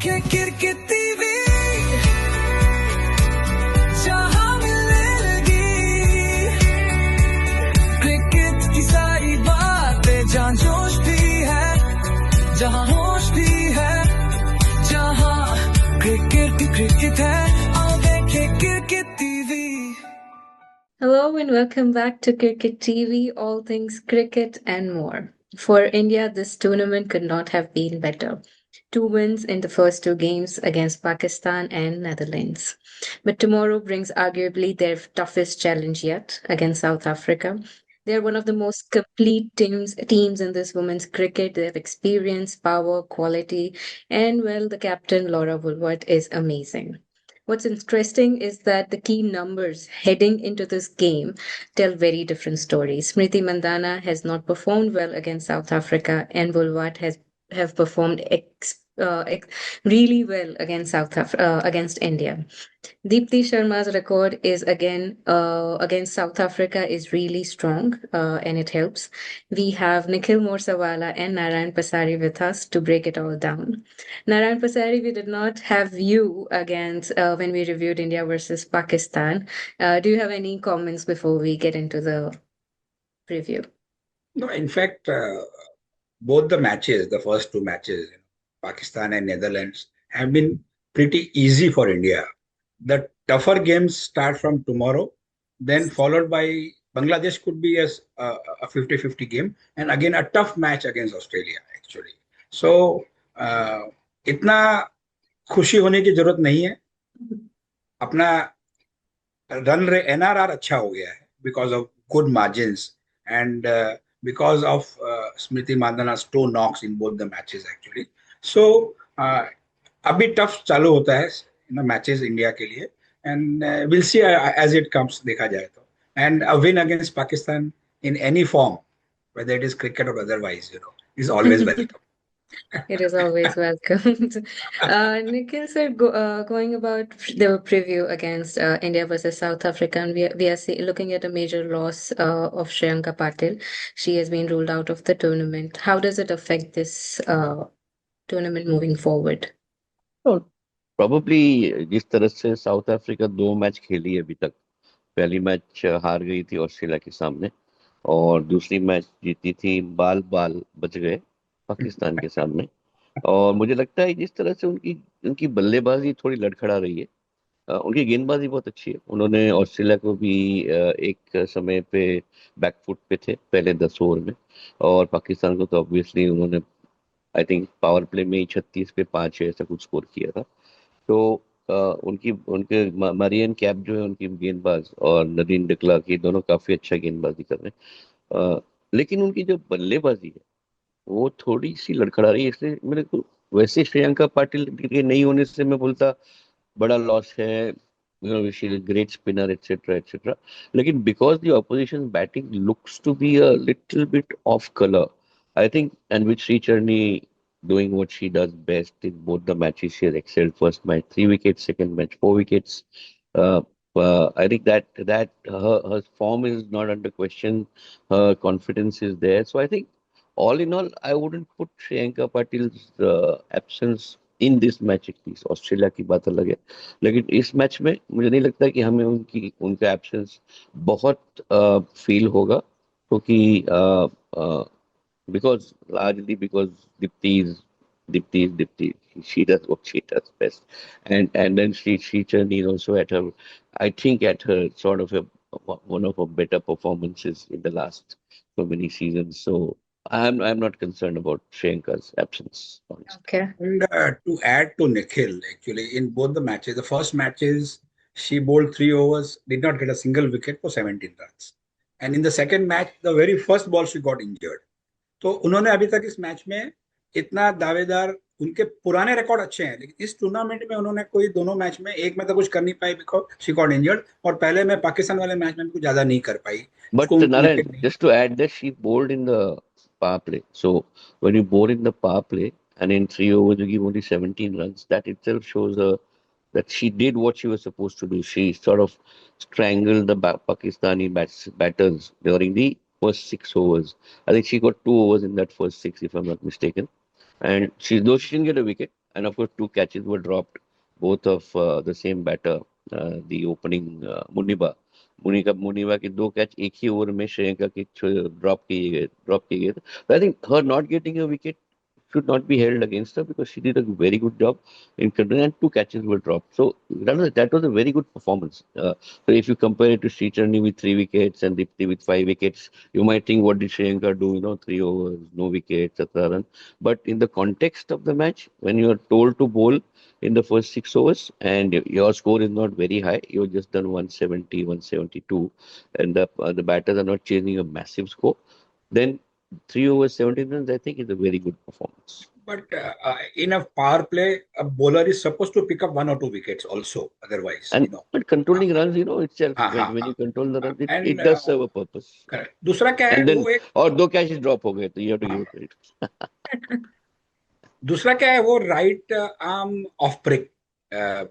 Cricket TV जहां मिलने लगी क्रिकेट की सारी बातें जहां जोश भी है जहां होश भी है जहां क्रिकेट है आओ देखें cricket TV. Hello and welcome back to Cricket TV, all things cricket and more. For India, this tournament could not have been better. 2 wins in the first 2 games against Pakistan and Netherlands. But tomorrow brings arguably their toughest challenge yet against South Africa. They're one of the most complete teams in this women's cricket. They have experience, power, quality, and well, the captain Laura Woolward is amazing. What's interesting is that the key numbers heading into this game tell very different stories. Smriti Mandana has not performed well against South Africa, and Woolward has have performed really well against against India. Deepti Sharma's record is against South Africa is really strong, and it helps. We have Nikhil Morsawala and Narayan Pasari with us to break it all down. Narayan Pasari, we did not have you against when we reviewed India versus Pakistan. Do you have any comments before we get into the preview? No, in fact, both the matches, the first 2 matches, Pakistan and Netherlands, have been pretty easy for India. The tougher games start from tomorrow, then followed by Bangladesh could be as a 50-50 game, and again a tough match against Australia, actually. So, इतना खुशी होने की जरूरत नहीं है. अपना run NRR अच्छा हो गया है because of good margins and because of Smriti Mandana's toe knocks in both the matches, actually. So, अभी टफ चालू होता है मैचेस इंडिया के लिए and will see as it comes. देखा जाए तो and a win against Pakistan in any form whether it is cricket or otherwise, is always welcome. It is always welcomed. Nikhil sir, going about the preview against India versus South Africa, and we are looking at a major loss of Shreyanka Patil. She has been ruled out of the tournament. How does it affect this tournament moving forward? और probably जिस तरह से south Africa 2 match खेली है अभी तक, पहली match हार गई थी ऑस्ट्रेलिया के सामने और दूसरी मैच जीती थी, बाल बच गए पाकिस्तान के सामने. और मुझे लगता है जिस तरह से उनकी बल्लेबाजी थोड़ी लड़खड़ा रही है, उनकी गेंदबाजी बहुत अच्छी है. उन्होंने ऑस्ट्रेलिया को भी एक समय पे बैकफुट पे थे पहले 10 ओवर में, और पाकिस्तान को तो ऑब्वियसली उन्होंने आई थिंक पावर प्ले में ही 36 पे 5 ऐसा कुछ स्कोर किया था. तो उनके मरियन कैप जो है उनकी गेंदबाज और नदीन डिक्लार्क, ये दोनों काफी अच्छा गेंदबाजी कर रहे हैं. लेकिन उनकी जो बल्लेबाजी है वो थोड़ी सी लड़खड़ा रही है. इसलिए मेरे को वैसे श्रेयांका पाटिल के नहीं होने से मैं बोलता बड़ा लॉस है, ग्रेट स्पिनर एटसेट्रा एटसेट्रा. लेकिन because the opposition batting looks to be a little bit of colour, I think, and with Sri Charni doing what she does best in both the matches, she has excelled. First match 3 wickets, second match 4 wickets. I think that her form is not under question. Her confidence is there. So I think, all in all, I wouldn't put Shreyanka Patil's absence in this match at least. Australia की बात अलग है, लेकिन इस match में मुझे नहीं लगता कि हमें उनका एब्सेंस बहुत फील होगा, क्योंकि largely because Dipti, she does what she does best, and then Sri Charni is also at her sort of one of her better performances in the last so many seasons. So I'm not concerned about Shreyanka's absence, honestly. Okay. And to add to Nikhil, actually, in both the matches, the first matches she bowled 3 overs, did not get a single wicket for 17 runs, and in the second match, the very first ball she got injured. तो उन्होंने अभी तक इस match में इतना दावेदार, उनके पुराने रिकॉर्ड अच्छे हैं, लेकिन इस टूर्नामेंट में उन्होंने कोई दोनों मैच में, एक में तो कुछ कर नहीं पाई बिकॉज शी गॉट इंजर्ड, और पहले में पाकिस्तान वाले मैच में कुछ ज्यादा नहीं कर पाई. But Narayan, just to add that she bowled in the power play. So when you bowl in the power play and in 3 overs you give only 17 runs, that itself shows that she did what she was supposed to do. She sort of strangled the Pakistani batters during the first 6 overs. I think she got 2 overs in that first 6, if I'm not mistaken. And though she didn't get a wicket, and of course 2 catches were dropped, both of the same batter, the opening Muniba के 2 catch एक ही over में श्रीलंका के drop किए गए थे. So I think her not getting a wicket should not be held against her because she did a very good job in controlling, and 2 catches were dropped. So that was a very good performance. So if you compare it to Sricharni with 3 wickets and Dipti with 5 wickets, you might think, what did Sri Lanka do? 3 overs, no wickets, etc. Run. But in the context of the match, when you are told to bowl in the first 6 overs and your score is not very high, you've just done 170, 172, and the batters are not chasing a massive score, then 3 overs, 17 runs, I think is a very good performance. But in a power play, a bowler is supposed to pick up 1 or 2 wickets also. Otherwise, And but controlling runs, itself, हाँ हाँ when you हाँ control the runs, it and does serve a purpose. Correct. दूसरा क्या है And then वो एक और 2 catches drop हो गए, तो you have to give हाँ, it credit. दूसरा क्या है वो right arm off break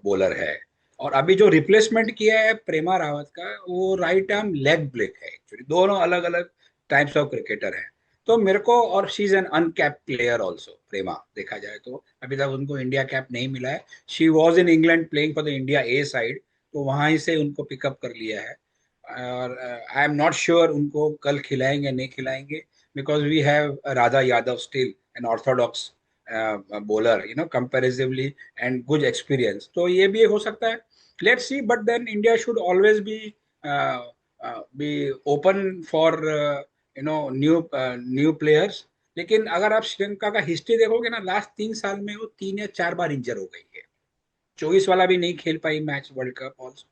bowler है. और अभी जो रिप्लेसमेंट किया है प्रेमा रावत का, वो राइट आर्म लेग ब्रेक है. एक्चुअली दोनों अलग अलग टाइप्स ऑफ क्रिकेटर है. तो मेरे को, और she is an uncapped player also Prema, देखा जाए तो अभी तक उनको इंडिया कैप नहीं मिला है. She was in England playing for the India A side, तो वहां से उनको पिकअप कर लिया है. और आई एम नॉट श्योर उनको कल खिलाएंगे नहीं खिलाएंगे, because we have Radha Yadav still an orthodox bowler, comparatively, and good experience. तो ये भी हो सकता है. Let's see, but then India should always be open for new players. लेकिन अगर आप श्रीलंका का हिस्ट्री देखोगे ना, लास्ट 3 साल में वो 3 या 4 बार इंजर हो गई है. 24 वाला भी नहीं खेल पाई मैच, वर्ल्ड कप ऑल्सो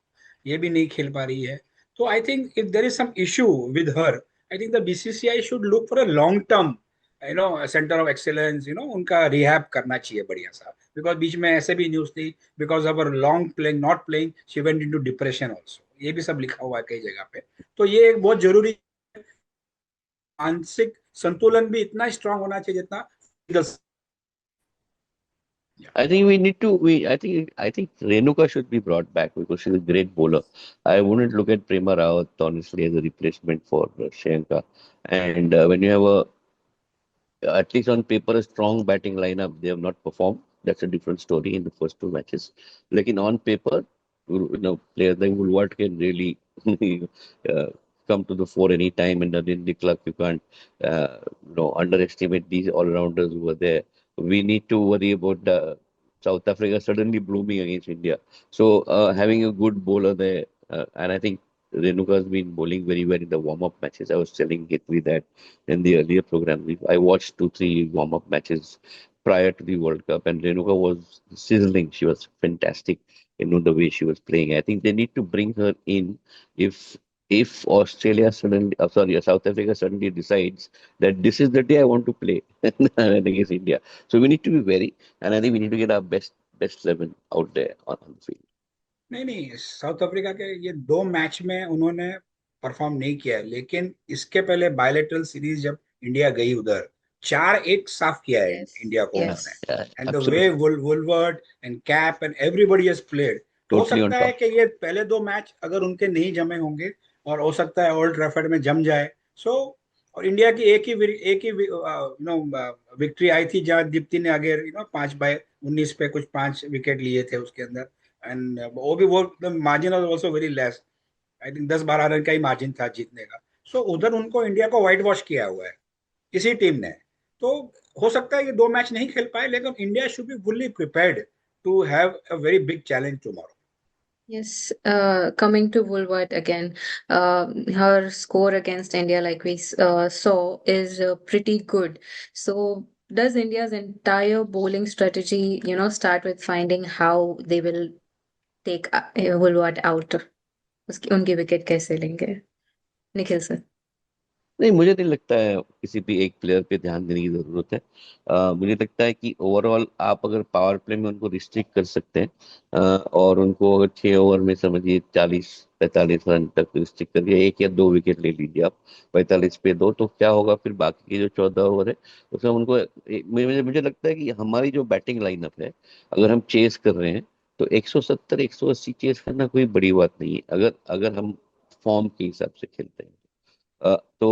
ये भी नहीं खेल पा रही है. तो I think if there is some issue with her, I think the BCCI should look for a long term centre of excellence. उनका रिहैब करना चाहिए बढ़िया सा, बिकॉज बीच में ऐसे भी न्यूज थी, because of our long playing not playing she went into depression also. ये भी सब लिखा हुआ है कई जगह पे. तो ये एक बहुत जरूरी, मानसिक संतुलन भी इतना स्ट्रांग होना चाहिए जितना. I think we need to. I think Renuka should be brought back because she's a great bowler. I wouldn't look at Prema Rawat honestly as a replacement for Sri Lanka. And when you have at least on paper, a strong batting lineup, they have not performed. That's a different story in the first 2 matches. Like on paper, players like Woolward can really uh, come to the fore any time, and in the club you can't underestimate these all-rounders who are there. We need to worry about South Africa suddenly blooming against India. So having a good bowler there, and I think Renuka has been bowling very well in the warm-up matches. I was telling Gateway that in the earlier program. I watched 2-3 warm-up matches prior to the World Cup, and Renuka was sizzling. She was fantastic the way she was playing. I think they need to bring her in if Australia suddenly, South Africa suddenly decides that this is the day I want to play against India. So we need to be wary, and I think we need to get our best 11 out there on the field. नहीं, south Africa के ये 2 match में उन्होंने perform नहीं किया, लेकिन इसके पहले बायलेटरल सीरीज जब इंडिया गई उधर 4-1 साफ किया है Yes, इंडिया को yes. उन्होंने. And the Absolutely. वे Wolvaardt and Kapp and everybody has played. हो Totally on सकता है top. कि ये पहले 2 मैच अगर उनके नहीं जमे होंगे, और हो सकता है ओल्ड ट्रैफर्ड में जम जाए. और इंडिया की एक ही विक्ट्री आई थी जहां दीप्ति ने आगे 5/19 पे कुछ 5 विकेट लिए थे उसके अंदर. एंड वो margin was also very less. I think 10-12 run का ही मार्जिन था जीतने का. सो उधर उनको इंडिया को व्हाइट वॉश किया हुआ है इसी टीम ने. तो हो सकता है ये 2 मैच नहीं खेल पाए, लेकिन India should be fully prepared to have a very big challenge tomorrow. Yes, coming to Woolward again, her score against India, like we saw, is pretty good. So, does India's entire bowling strategy, start with finding how they will take Woolward out? उनकी wicket कैसे लेंगे? Nikhil sir. नहीं, मुझे नहीं लगता है किसी भी एक प्लेयर पे ध्यान देने की जरूरत है. मुझे लगता है कि ओवरऑल आप अगर पावर प्ले में उनको रिस्ट्रिक्ट कर सकते हैं, और उनको अगर 6 ओवर में समझिए 40-45 रन तक रिस्ट्रिक्ट करके 1 या 2 विकेट ले लीजिए आप, 45 पे 2, तो क्या होगा फिर बाकी के जो 14 ओवर है उसमें उनको मुझे लगता है कि हमारी जो बैटिंग लाइनअप है, अगर हम चेस कर रहे हैं तो 170-180 चेस करना कोई बड़ी बात नहीं है, अगर हम फॉर्म के हिसाब से खेलते हैं. So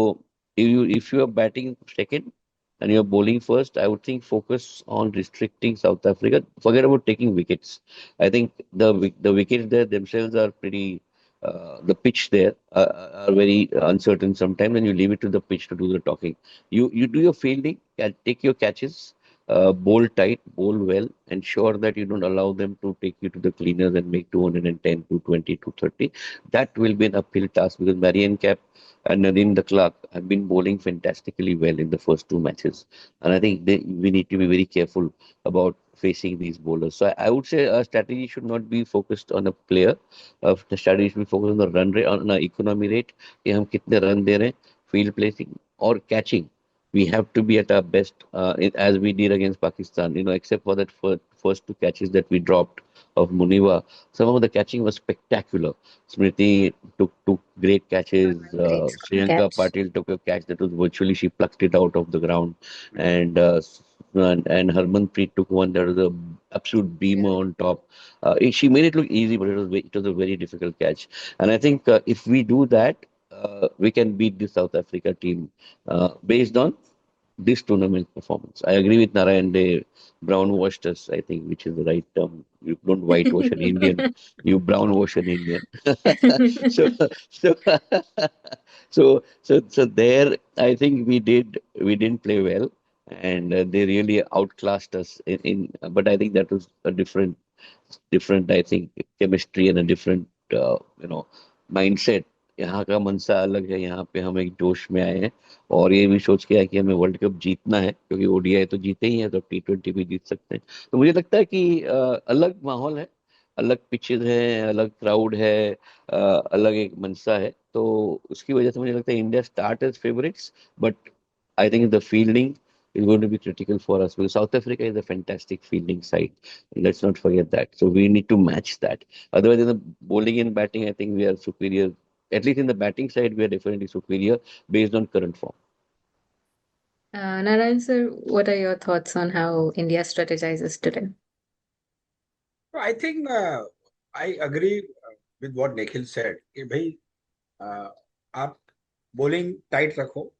if you are batting second, and you're bowling first, I would think focus on restricting South Africa. Forget about taking wickets. I think the wickets there themselves are pretty. The pitch there are very uncertain sometimes, and you leave it to the pitch to do the talking. You do your fielding, take your catches, bowl tight, bowl well, ensure that you don't allow them to take you to the cleaners and make 210, 220, 230. That will be an uphill task because Marion Cap and Nadine de Klerk have been bowling fantastically well in the first two matches. And I think we need to be very careful about facing these bowlers. So I would say our strategy should not be focused on a player. The strategy should be focused on the run rate, on our economy rate, कि हम कितने run दे रहे हैं, field placing or catching. We have to be at our best as we did against Pakistan. Except for that first two catches that we dropped of Muniva, some of the catching was spectacular. Smriti took great catches. Great Priyanka catch. Patil took a catch that was virtually she plucked it out of the ground, and Harmanpreet took one that was a absolute beamer on top. She made it look easy, but it was a very difficult catch. And I think if we do that, we can beat the South Africa team based on this tournament performance. I agree with Narayan. They brown washed us, I think, which is the right term. You don't whitewash an Indian, you brown wash an Indian. so, so, so there, I think we didn't play well, and they really outclassed us but I think that was a different, I think, chemistry and a different, mindset. यहाँ का मनसा अलग है, यहाँ पे हम एक जोश में आए हैं और ये भी सोच के आए कि हमें वर्ल्ड कप जीतना है, क्योंकि ओडीआई तो जीते ही हैं तो T20 भी जीत सकते हैं। तो मुझे लगता है कि अलग माहौल है, अलग पिचेज है, अलग क्राउड है, अलग एक मनसा है, तो उसकी वजह से मुझे लगता है India start as favourites, but I think the fielding is going to be critical for us because South Africa is a fantastic fielding side. Let's not forget that. So we need to match that. Otherwise, in the bowling and batting, I think we are superior. At least in the batting side, we are definitely superior based on current form. Narayan sir, what are your thoughts on how India strategizes today? I think I agree with what Nikhil said कि भाई आप bowling tight रखो,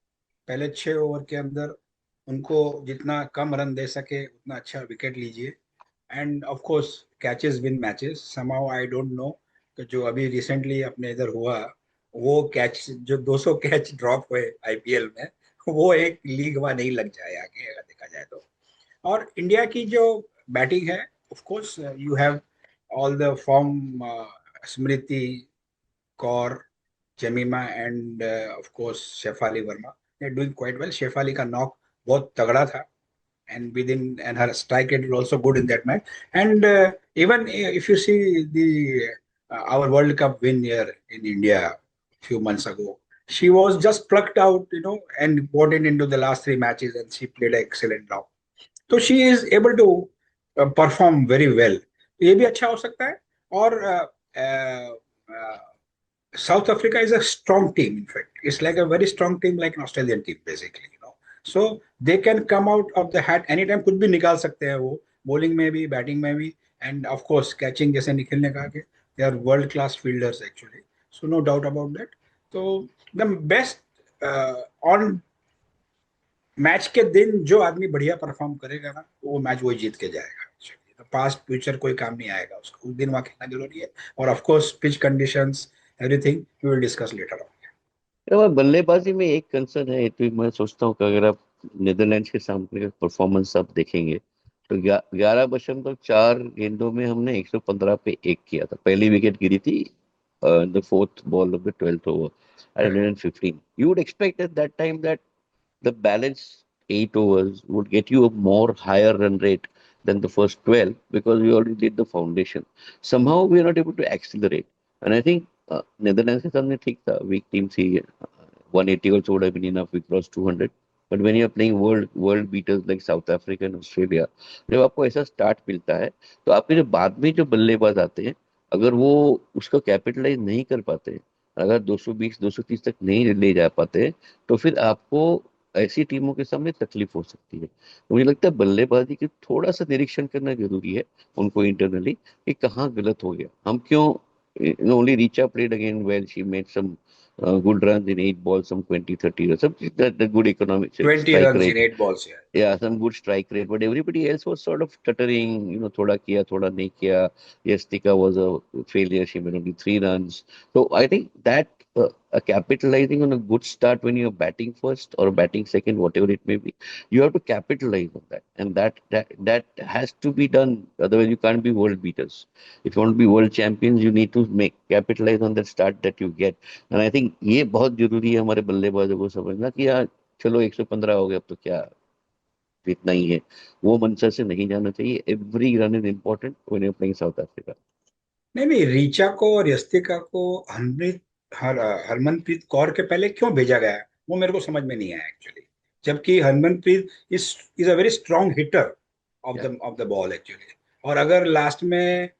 पहले 6 over के अंदर उनको जितना कम run दे सके उतना अच्छा विकेट लीजिए, and of course catches win matches. Somehow I don't know कि जो अभी रिसेंटली अपने इधर हुआ वो कैच जो 200 कैच ड्रॉप हुए आईपीएल में, वो एक लीग वा नहीं लग जाए आगे अगर देखा जाए तो। और इंडिया की जो बैटिंग है, of course you have all the form, Smriti, Kaur, Jemimah and of course Shafali Verma, they doing quite well. Shafali का नॉक बहुत तगड़ा था, and within and her strike rate was also good in that match. And even if you see the our World Cup win here in India a few months ago, she was just plucked out, and brought into the last 3 matches, and she played an excellent job. So she is able to perform very well. ये भी अच्छा हो सकता है। और South Africa is a strong team. In fact, it's like a very strong team, like an Australian team, basically. So they can come out of the hat anytime, कुछ भी निकाल सकते हैं वो, bowling में भी, batting में भी, and of course catching, जैसे निखिल ने कहा कि they are world class fielders actually. So no doubt about that. So the best on match के दिन जो आदमी बढ़िया परफॉर्म करेगा ना, वो मैच वही जीत के जाएगा। पास्ट फ्यूचर कोई काम नहीं आएगा उसको, उस दिन वहाँ खेलना जरूरी है। और of course pitch conditions, everything we will discuss later on. बल्लेबाजी में एक कंसर्न है, तो मैं सोचता हूँ कि अगर आप नीदरलैंड्स के सामने का परफॉर्मेंस आप देखेंगे तो 11.4 गेंदों में हमने 115 पे 1 किया था। पहली विकेट गिरी थी the fourth ball of the 12th over at 115. You would expect at that time that the balance 8 overs would get you a more higher run rate than the first 12 because we already did the foundation. Somehow we are not able to accelerate. And I think Netherlands के सामने ठीक था, weak team थी, 180 also would have been enough, we crossed 200. But when you're playing world beaters like South Africa and Australia, जब आपको ऐसा start मिलता है तो आपके जो बाद में जो बल्लेबाज आते हैं, अगर वो उसको कैपिटलाइज नहीं कर पाते हैं, अगर 220 230 तक नहीं ले जा पाते, तो फिर आपको ऐसी टीमों के सामने तकलीफ हो सकती है। तो मुझे लगता है बल्लेबाजी की थोड़ा सा निरीक्षण करना जरूरी है उनको इंटरनली कि कहाँ गलत हो गया, हम क्यों only Richa played again well. She made some good runs in 8 balls, some 20, 30 runs. Some that the good economic 20 strike runs in rate. 8 balls. Yeah. Yeah, some good strike rate, but everybody else was sort of stuttering, thoda kiya, thoda nahi kiya. Yastika was a failure. She made only 3 runs. So I think that capitalizing on a good start when you're batting first or batting second, whatever it may be, you have to capitalize on that. And that has to be done. Otherwise, you can't be world beaters. If you want to be world champions, you need to capitalize on that start that you get. And I think ये बहुत जरूरी है हमारे बल्लेबाजों को समझना कि यार चलो 115 हो गया अब तो क्या इतना ही है वो मंशा से नहीं जाना चाहिए every run is important when you playing south Africa नहीं नहीं, रीचा को और यस्तिका को हरमनप्रीत कौर के पहले क्यों भेजा गया, वो मेरे को समझ में नहीं आया एक्चुअली। जबकि Harmanpreet is is a very strong hitter of the ball actually. और अगर लास्ट में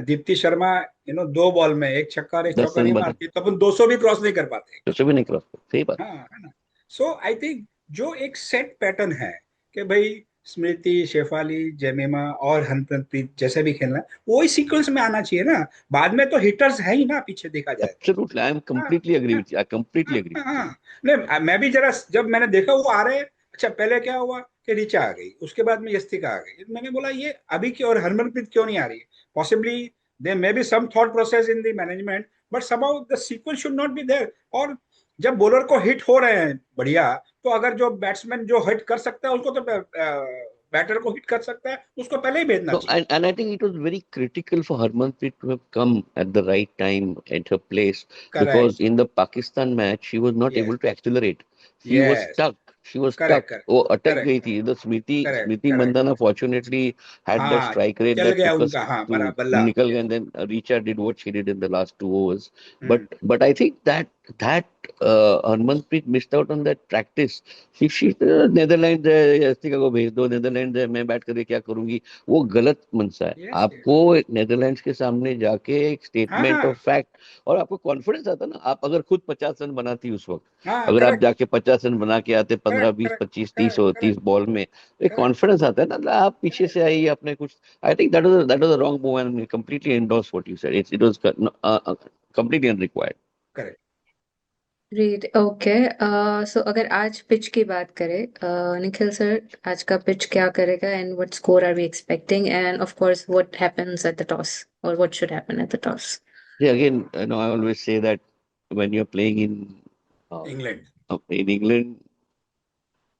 दीप्ति शर्मा 2 बॉल में एक छक्का और एक 10 चौका रन नहीं बना मारती तो अपन 200 भी क्रॉस नहीं कर पाते। तो भी नहीं क्रॉस सही बात हाँ, है ना। सो आई थिंक जो एक सेट पैटर्न है कि भाई स्मृति, शेफाली, जेमिमा और हरमनप्रीत जैसे भी खेलना है वही सीक्वेंस में आना चाहिए ना। बाद में तो हिटर्स है ही ना, पीछे देखा जाए तो। एब्सोल्युटली आई एम हाँ, कंप्लीटली एग्री हाँ, विद यू आई कंप्लीटली हाँ, एग्री हाँ, विद हाँ। नहीं, मैं भी जरा जब मैंने देखा वो आ रहे, अच्छा पहले क्या हुआ कि ऋचा आ गई, उसके बाद में यस्तिका आ गई, मैंने बोला ये अभी की और हरमनप्रीत क्यों नहीं आ रही। Possibly there may be some thought process in the management, but somehow the sequence should not be there. और जब बॉलर को हिट हो रहे हैं बढ़िया, तो अगर जो बैट्समैन जो हिट कर सकता है उसको तो बैटर को हिट कर सकता है, उसको पहले ही भेजना No, चाहिए। and I think it was very critical for Harmanpreet to have come at the right time at her place because correct. in the Pakistan match she was not yes, able to accelerate. She was yes, stuck. She was stuck. Correct, correct, वो अटक correct, गई थी. The correct, Smriti correct. Mandhana fortunately had that हाँ, strike rate चल that गया took us उनका, हाँ, to बल्ला। निकल गए yes. and then Richa did what she did in the last 2 overs. But hmm. but I think that Harmanpreet missed out on that practice. She Netherlands Astika को भेज दो Netherlands है मैं बैठ करके क्या करूंगी वो गलत मंशा है यस, यस। आपको नेदरलैंड्स के सामने जाके एक हाँ, स्टेटमेंट हाँ, ऑफ फैक्ट और आपको कॉन्फिडेंस आता ना आप अगर खुद 50 रन बनाती उस वक्त हाँ, अगर आप करेक्ट, जाके 50 रन बना के आते 15 करेक्ट, 20 करेक्ट, 25 30 करेक्ट, और 30 करेक्ट, बॉल में एक करेक्ट, कॉन्फिडेंस आता है ना आप पीछे करेक्ट, से आइए आपने कुछ I think that was a wrong move and completely endorse what you said it was completely unrequired correct. Great okay so अगर आज पिच की बात करें निखिल सर आज का पिच क्या करेगा and what score are we expecting and of course what happens at the toss और what should happen at the toss yeah again I always say that when you're playing uh, England. in England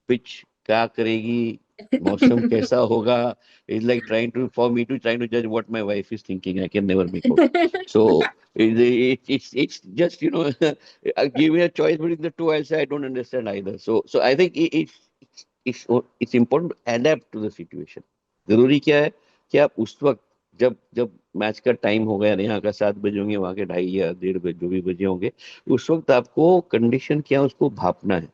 pitch क्या करेगी मौसम कैसा होगा is like trying to for me to trying to जज what my wife is thinking I can never make out so it's just give me a choice between the two I'll say I don't understand either so I think it's important to adapt to the situation जरूरी क्या है कि आप उस वक्त जब जब match का टाइम हो गया यहाँ का 7 बजे होंगे वहां के 2:30 या 1:30 बजे जो भी बजे होंगे उस वक्त आपको कंडीशन क्या है उसको भापना है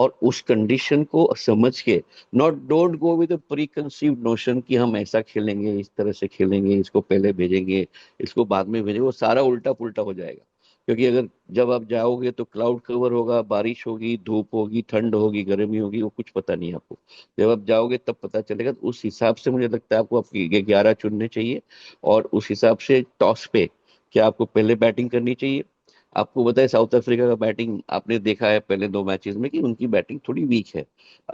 और उस कंडीशन को समझ के not don't go with pre conceived notion कि हम ऐसा खेलेंगे इस तरह से खेलेंगे इसको पहले भेजेंगे इसको बाद में भेजेंगे वो सारा उल्टा पुल्टा हो जाएगा क्योंकि अगर जब आप जाओगे तो क्लाउड कवर होगा बारिश होगी धूप होगी ठंड होगी गर्मी होगी वो कुछ पता नहीं आपको जब आप जाओगे तब पता चलेगा तो उस हिसाब से मुझे लगता है आपको आपकी 11 चुनने चाहिए और उस हिसाब से टॉस पे क्या आपको पहले बैटिंग करनी चाहिए आपको बताए साउथ अफ्रीका का बैटिंग आपने देखा है पहले 2 मैचेस में कि उनकी बैटिंग थोड़ी वीक है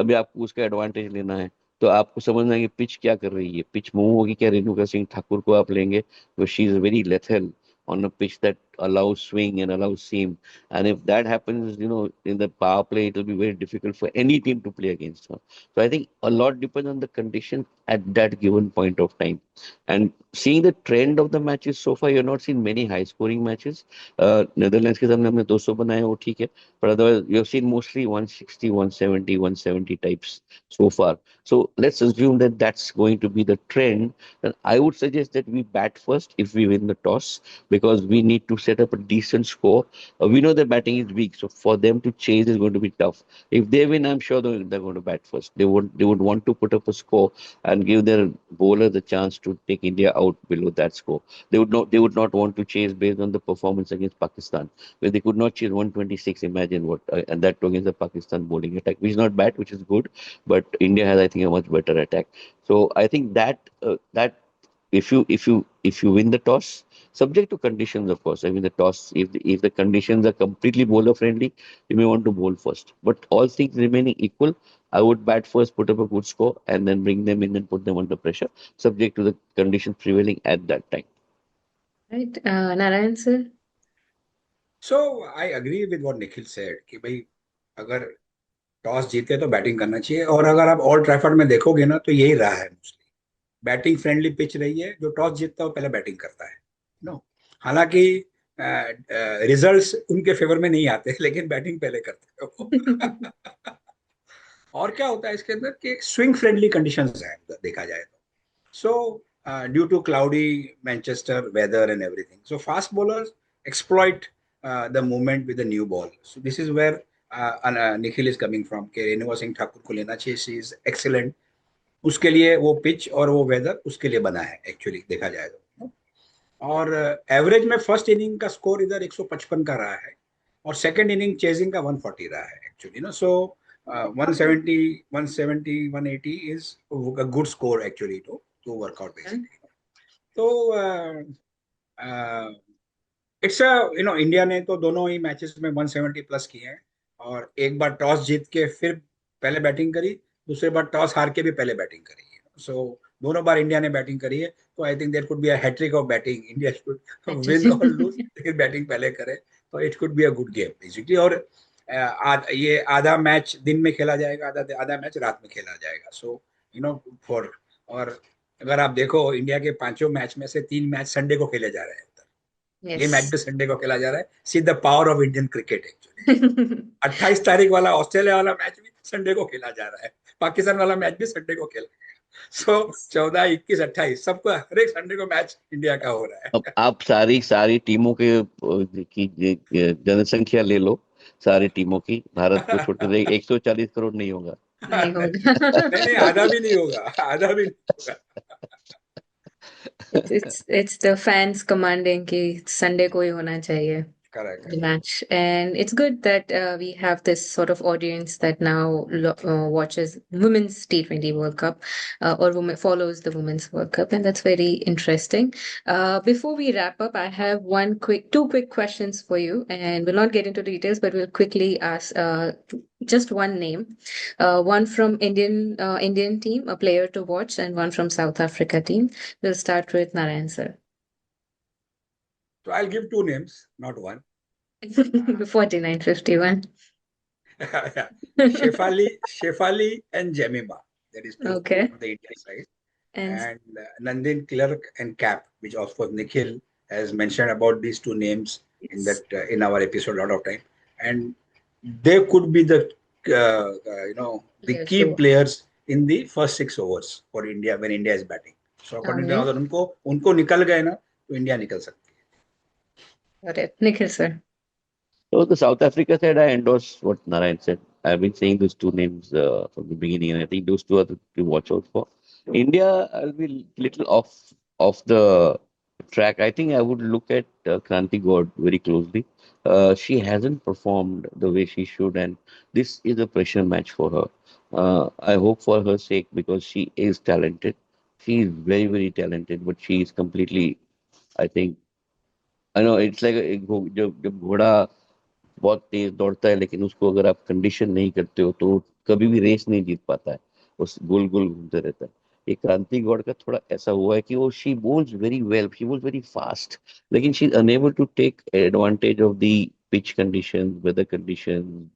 अभी आपको उसका एडवांटेज लेना है तो आपको समझना है कि पिच क्या कर रही है पिच मूव होगी क्या रेणुका सिंह ठाकुर को आप लेंगे वो she is very lethal on a pitch that allows swing and allows seam. And if that happens, in the power play, it will be very difficult for any team to play against her. So I think a lot depends on the condition at that given point of time. And seeing the trend of the matches so far, you're not seen many high scoring matches. Netherlands के सामने हमने 200 बनाए वो ठीक है but otherwise you've seen mostly 160 170 170 types so far so let's assume that that's going to be the trend then I would suggest that we bat first if we win the toss because we need to set up a decent score. We know their batting is weak, so for them to chase is going to be tough. If they win, I'm sure they're going to bat first. They would want to put up a score and give their bowler the chance to take India out below that score. They would not want to chase based on the performance against Pakistan, where they could not chase 126. Imagine what and that too against the Pakistan bowling attack, which is not bad, which is good, but India has I think a much better attack. So I think that if you win the toss, subject to conditions, of course. I mean, the toss, if the conditions are completely bowler friendly, you may want to bowl first. But all things remaining equal, I would bat first, put up a good score, and then bring them in and put them under pressure, subject to the conditions prevailing at that time. Right. Narayan sir? So I agree with what Nikhil said कि भाई अगर toss जीते तो batting करना चाहिए, और अगर आप ऑल ट्रैफर्ड में देखोगे ना तो यही रहा है मोस्टली, बैटिंग फ्रेंडली पिच रही है, जो टॉस जीतता है वो पहले बैटिंग करता है। नो, हालांकि रिजल्ट्स उनके फेवर में नहीं आते लेकिन बैटिंग पहले करते हैं वो। और क्या होता है इसके अंदर कि एक स्विंग फ्रेंडली कंडीशंस है देखा जाए तो। So, due to cloudy Manchester weather and everything, so fast bowlers exploit the movement with the new ball. So this is where Nikhil is coming from. कि रेणुका सिंह ठाकुर को लेना चाहिए, she is excellent. उसके लिए वो पिच और वो वेदर उसके लिए बना है एक्चुअली देखा जाए तो। और एवरेज में फर्स्ट इनिंग का स्कोर इधर 155 का रहा है, और सेकंड इनिंग चेजिंग का 140 रहा है एक्चुअली ना। So 170 170 180 is a good score actually to work out basically. तो इट्स इंडिया ने तो दोनों ही मैचेस में 170 प्लस किए हैं, और एक बार टॉस जीत के फिर पहले बैटिंग करी, दूसरे बार टॉस हार के भी पहले बैटिंग करी है। सो दोनों बार इंडिया ने बैटिंग करी है, तो I think there could be a hattrick of batting, India should win और लूज, लेकिन बैटिंग पहले करे तो it could be a good game basically. और ये आधा मैच दिन में खेला जाएगा, आधा मैच रात में खेला जाएगा। सो फॉर, और अगर आप देखो इंडिया के 5 मैच में से 3 मैच संडे को खेले जा रहे हैं, ये मैच भी संडे को खेला जा रहा है। See the power of Indian cricket actually. 28 तारीख वाला ऑस्ट्रेलिया वाला मैच भी संडे को खेला जा रहा है, पाकिस्तान वाला मैच भी संडे को खेला। सो 14, 21, 28 सबको हर एक संडे को मैच इंडिया का हो रहा है। अब आप सारी टीमों की जनसंख्या ले लो, सारी टीमों की, भारत को छोटे से 140 करोड़ नहीं होगा। नहीं होगा। नहीं, आधा भी नहीं होगा, आधा भी नहीं होगा। It's the fans commanding कि संडे को ही होना चाहिए Correct. the match, and it's good that we have this sort of audience that now watches Women's T20 World Cup, or follows the Women's World Cup, and that's very interesting. Before we wrap up, I have two quick questions for you, and we'll not get into details, but we'll quickly ask just one name, one from Indian team, a player to watch, and one from South Africa team. We'll start with Narayan sir. So I'll give 2 names, not one. 49-51. Yeah. Shefali and Jemima. That is 2 Okay. on the Indian side. And And Nandin Clark and Cap, which of course Nikhil has mentioned about these 2 names in that in our episode a lot of time. And they could be the the Yes, key sure. players in the first 6 overs for India when India is batting. So according to Okay. अगर उनको निकल गए ना तो India निकल सकती है। got it. Nikhil sir. So the South Africa side, I endorse what Narayan said. I've been saying those 2 names from the beginning, and I think those 2 are the to watch out for. India, I'll be little off the track. I think I would look at Kranti God very closely. She hasn't performed the way she should, and this is a pressure match for her. I hope for her sake, because she is talented. She is very, very talented, but she is completely, I think, I know it's like जब घोड़ा बहुत तेज दौड़ता है, लेकिन उसको अगर आप condition नहीं करते हो तो कभी भी रेस नहीं जीत पाता है, उस गोल गोल घूमते रहता है। ये क्रांति गौड़ का थोड़ा ऐसा हुआ है कि वो she bowls very well, she bowls very fast, लेकिन she is unable to take advantage of the pitch condition, weather condition,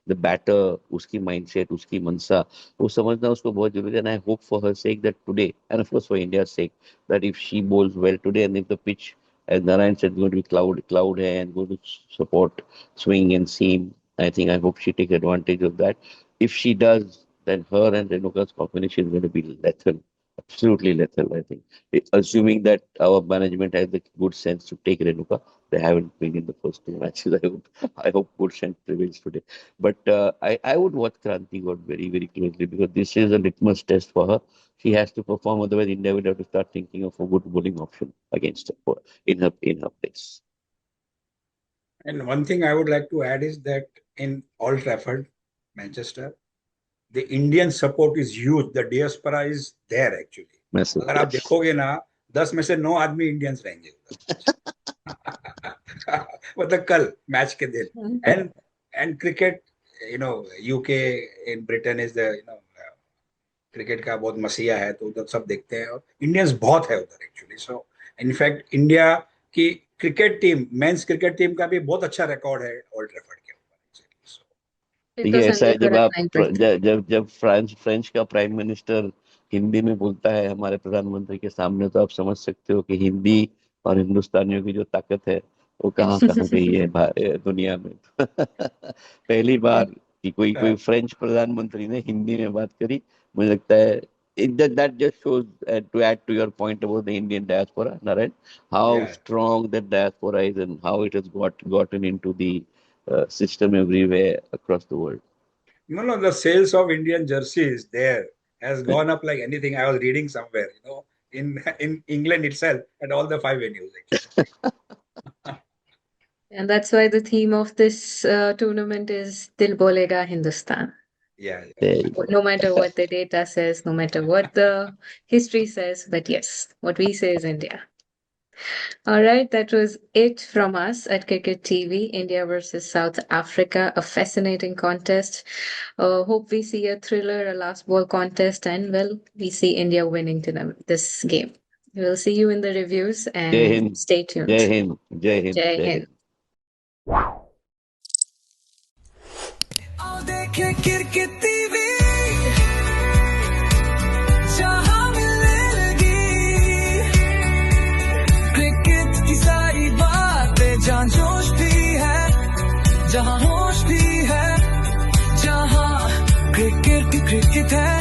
the batter, उसकी माइंडसेट, उसकी मनसा, वो समझना उसको बहुत जरूरी है। And I hope for her sake that today, and of course for India sake, that if she bowls well today and if the pitch, as Narayan said, going to be cloud hai and going to support swing and seam. I think, I hope she takes advantage of that. If she does, then her and Renuka's combination is going to be lethal, absolutely lethal. I think, assuming that our management has the good sense to take Renuka. They haven't been in the first 2 matches. I hope good sense prevails today. But I would watch Kranti God very, very closely, because this is a litmus test for her. She has to perform, otherwise India will have to start thinking of a good bowling option against her in her place. And one thing I would like to add is that in Old Trafford, Manchester, the Indian support is huge. The diaspora is there actually. Massive. अगर आप देखोगे ना, 10 में से 9 आदमी Indians रहेंगे मतलब कल मैच के दिन and cricket UK in Britain is the cricket का बहुत मसीहा है, तो उधर सब देखते हैं और इंडियंस बहुत है उधर एक्चुअली। सो इनफैक्ट इंडिया की cricket team, men's cricket team का भी बहुत अच्छा रिकॉर्ड है ओल्ड ट्रैफर्ड के ऊपर। ये ऐसा है, जब आप जब फ्रेंच का प्राइम मिनिस्टर हिंदी में बोलता है हमारे प्रधानमंत्री के सामने, तो आप समझ सकते हो कि हिंदी और हिंदुस्तानियों की जो ताकत है वो कहाँ कहाँ गई है दुनिया में। पहली बार कि कोई फ्रेंच प्रधानमंत्री ने हिंदी में बात करी, मुझे लगता है that just shows, to add to your point about the Indian diaspora, Naren, how Yeah. strong that diaspora is and how it has gotten into the system everywhere across the world. No, the sales of Indian jerseys there has gone up like anything. I was reading somewhere, in England itself at all the 5 venues. Actually. And that's why the theme of this tournament is Dil Bolega Hindustan. Yeah. There you go. No matter what the data says, no matter what the history says, but yes, what we say is India. All right, that was it from us at Cricket TV. India versus South Africa, a fascinating contest. Hope we see a thriller, a last ball contest, and well, we see India winning this game. We'll see you in the reviews Jai and Hind. stay tuned. Jai Hind. Jai Hind. Jai Jai Hind. Hind. आओ देखे cricket TV, जहां मिलने लगी cricket की सारी बातें, जहां जोश भी है, जहां होश भी है, जहां क्रिकेट है।